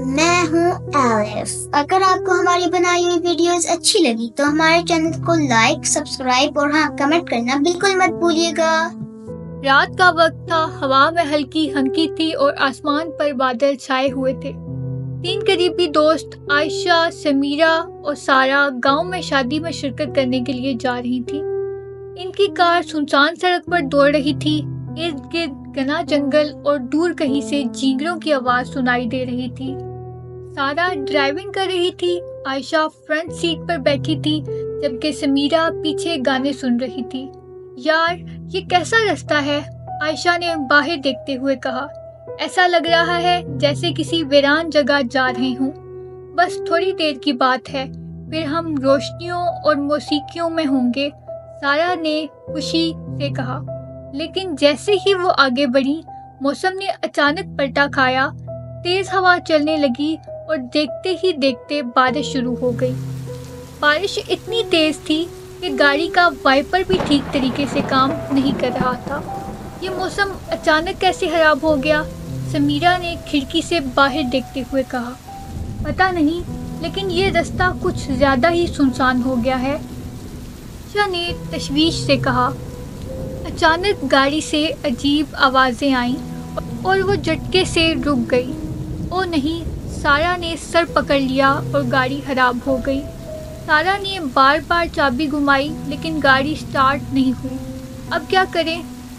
میں ہوں ایلف۔ اگر آپ کو ہماری بنائی ہوئی ویڈیوز اچھی لگی تو ہمارے چینل کو لائک، سبسکرائب اور ہاں کمنٹ کرنا بالکل مت بھولیے گا۔ رات کا وقت تھا، ہوا میں ہلکی ہنکی تھی اور آسمان پر بادل چھائے ہوئے تھے۔ 3 قریبی دوست عائشہ، سمیرہ اور سارہ گاؤں میں شادی میں شرکت کرنے کے لیے جا رہی تھی۔ ان کی کار سنسان سڑک پر دوڑ رہی تھی، ارد گرد گھنا جنگل اور دور کہیں سے جینگروں کی آواز سنائی دے رہی تھی۔ سارہ ڈرائیونگ کر رہی تھی، عائشہ فرنٹ سیٹ پر بیٹھی تھی جبکہ سمیرہ پیچھے گانے سن رہی تھی۔ یار یہ کیسا رستہ ہے، عائشہ نے باہر دیکھتے ہوئے کہا۔ ایسا لگ رہا ہے جیسے کسی ویران جگہ جا رہے ہوں۔ بس تھوڑی دیر کی بات ہے، پھر ہم روشنیوں اور موسیقیوں میں ہوں گے، سارہ نے خوشی سے کہا۔ لیکن جیسے ہی وہ آگے بڑھی، موسم نے اچانک پلٹا کھایا، تیز ہوا چلنے لگی اور دیکھتے ہی دیکھتے بارش شروع ہو گئی۔ بارش اتنی تیز تھی کہ گاڑی کا وائپر بھی ٹھیک طریقے سے کام نہیں کر رہا تھا۔ یہ موسم اچانک کیسے خراب ہو گیا؟ سمیرہ نے کھڑکی سے باہر دیکھتے ہوئے کہا۔ پتہ نہیں، لیکن یہ رستہ کچھ زیادہ ہی سنسان ہو گیا ہے، عائشہ نے تشویش سے کہا۔ اچانک گاڑی سے عجیب آوازیں آئیں اور وہ جھٹکے سے رک گئی۔ او نہیں، سارہ نے سر پکڑ لیا اور گاڑی خراب ہو گئی۔ سارہ نے بار بار چابی گھمائی لیکن گاڑی سٹارٹ نہیں ہوئی۔ اب کیا کریں؟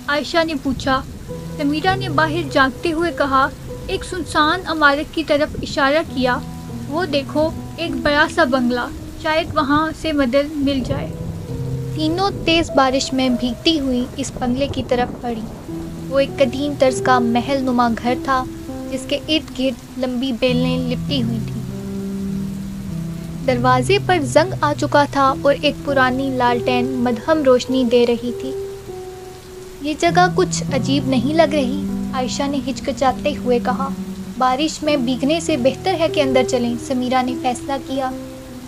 عائشہ نے پوچھا۔ سمیرہ نے باہر جھانکتے ہوئے کہا، ایک سنسان عمارت کی طرف اشارہ کیا۔ وہ دیکھو، ایک بڑا سا بنگلہ، شاید وہاں سے مدد مل جائے۔ تینوں تیز بارش میں بھیگتی ہوئی اس بنگلے کی طرف بڑھی۔ وہ ایک قدیم طرز کا محل نما گھر تھا جس کے ارد گرد لمبی بیلیں لپٹی ہوئی تھیں۔ دروازے پر زنگ آ چکا تھا اور ایک پرانی لالٹین مدھم روشنی دے رہی تھی۔ یہ جگہ کچھ عجیب نہیں لگ رہی؟ عائشہ نے ہچکچاتے ہوئے کہا۔ بارش میں بھیگنے سے بہتر ہے کہ اندر چلیں، سمیرہ نے فیصلہ کیا۔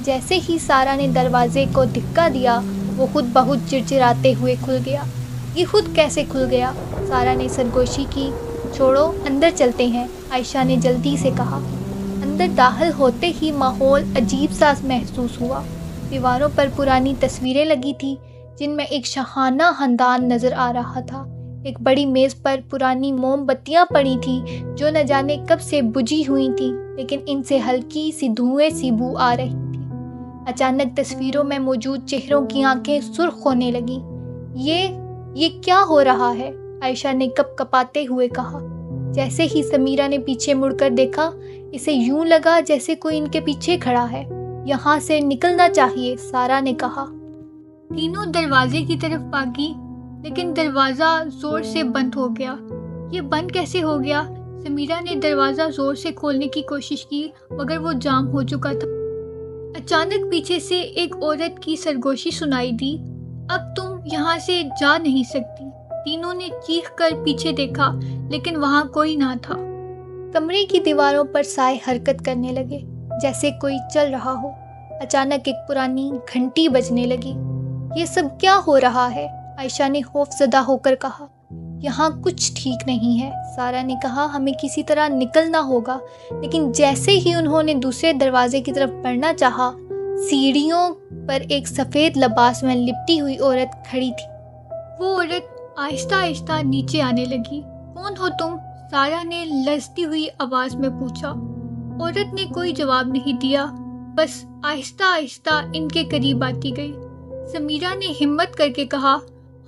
جیسے ہی سارہ نے دروازے کو دھکا دیا، وہ خود بہت چڑچڑاتے ہوئے کھل گیا۔ یہ خود کیسے کھل گیا؟ سارہ نے سرگوشی کی۔ چھوڑو، اندر چلتے ہیں، عائشہ نے جلدی سے کہا۔ اندر داخل ہوتے ہی ماحول عجیب سا محسوس ہوا۔ دیواروں پر پرانی تصویریں لگی تھیں جن میں ایک شاہانہ خاندان نظر آ رہا تھا۔ ایک بڑی میز پر پرانی موم بتیاں پڑی تھیں جو نہ جانے کب سے بجھی ہوئی تھیں، لیکن ان سے ہلکی سی دھوئیں سی بو آ رہی تھی۔ اچانک تصویروں میں موجود چہروں کی آنکھیں سرخ ہونے لگیں۔ یہ کیا ہو رہا ہے؟ عائشہ نے کپ کپاتے ہوئے کہا۔ جیسے ہی سمیرہ نے پیچھے مڑ کر دیکھا، اسے یوں لگا جیسے کوئی ان کے پیچھے کھڑا ہے۔ یہاں سے نکلنا چاہیے، سارہ نے کہا۔ تینوں دروازے کی طرف بھاگی، لیکن دروازہ زور سے بند ہو گیا۔ یہ بند کیسے ہو گیا؟ سمیرہ نے دروازہ زور سے کھولنے کی کوشش کی مگر وہ جام ہو چکا تھا۔ اچانک پیچھے سے ایک عورت کی سرگوشی سنائی دی، اب تم یہاں سے جا نہیں سکتی۔ تینوں نے چیخ کر پیچھے دیکھا لیکن وہاں کوئی نہ تھا۔ کمرے کی دیواروں پر سائے حرکت کرنے لگے جیسے کوئی چل رہا ہو۔ اچانک ایک پرانی گھنٹی بجنے لگی۔ یہ سب کیا ہو رہا ہے؟ عائشہ نے خوف زدہ ہو کر کہا۔ یہاں کچھ ٹھیک نہیں ہے، سارہ نے کہا۔ ہمیں کسی طرح نکلنا ہوگا۔ لیکن جیسے ہی انہوں نے دوسرے دروازے کی طرف بڑھنا چاہا، سیڑھیوں پر ایک سفید لباس میں لپٹی ہوئی عورت کھڑی تھی۔ وہ عورت آہستہ آہستہ نیچے آنے لگی۔ کون ہو تم؟ سارہ نے لرزتی ہوئی آواز میں پوچھا۔ عورت نے کوئی جواب نہیں دیا، بس آہستہ آہستہ ان کے قریب آتی گئی۔ سمیرہ نے ہمت کر کے کہا،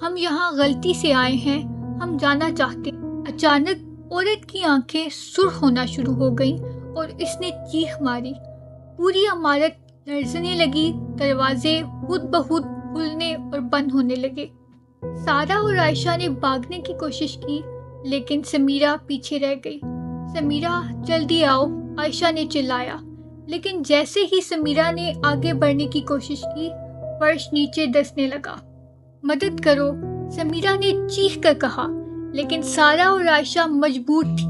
ہم یہاں غلطی سے آئے ہیں، ہم جانا چاہتے ہیں۔ اچانک عورت کی آنکھیں سرخ ہونا شروع ہو گئیں اور اس نے چیخ ماری۔ پوری عمارت لرزنے لگی، دروازے خود بخود کھلنے اور بند ہونے لگے۔ سارہ اور عائشہ نے بھاگنے کی کوشش کی لیکن سمیرہ پیچھے رہ گئی۔ سمیرہ جلدی آؤ، عائشہ نے چلایا، لیکن جیسے ہی سمیرہ نے آگے بڑھنے کی کوشش کی، فرش نیچے دھسنے لگا۔ مدد کرو، سمیرہ نے چیخ کر کہا، لیکن سارہ اور عائشہ مجبور تھی۔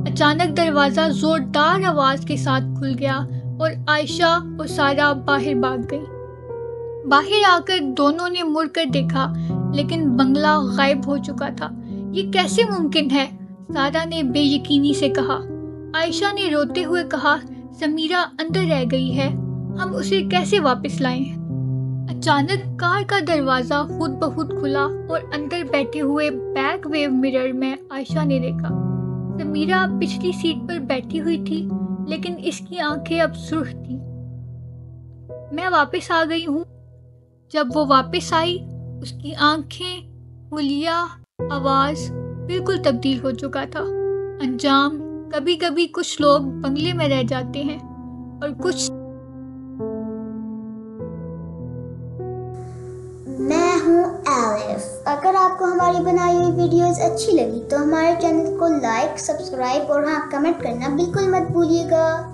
اچانک دروازہ زوردار آواز کے ساتھ کھل گیا اور عائشہ اور سارہ باہر بھاگ گئی۔ باہر آ کر دونوں نے مڑ کر دیکھا لیکن بنگلہ غائب ہو چکا تھا۔ یہ کیسے ممکن ہے؟ سارا نے بے یقینی سے کہا۔ عائشہ نے روتے ہوئے کہا، سمیرہ اندر رہ گئی ہے، ہم اسے کیسے واپس لائیں؟ اچانک کار کا دروازہ خود بخود کھلا اور اندر بیٹھے ہوئے بیک ویو مرر میں عائشہ نے دیکھا۔ سمیرہ پچھلی سیٹ پر بیٹھی ہوئی تھی، لیکن اس کی آنکھیں اب سرخ تھیں۔ میں واپس آ گئی ہوں۔ جب وہ واپس آئی، اس کی آنکھیں، حلیہ، آواز بالکل تبدیل ہو چکا تھا۔ انجام، کبھی کبھی کچھ لوگ بنگلے میں رہ جاتے ہیں اور کچھ۔ میں ہوں ایلف۔ اگر آپ کو ہماری بنائی ہوئی ویڈیوز اچھی لگی تو ہمارے چینل کو لائک، سبسکرائب اور ہاں کمنٹ کرنا بالکل مت بھولیے گا۔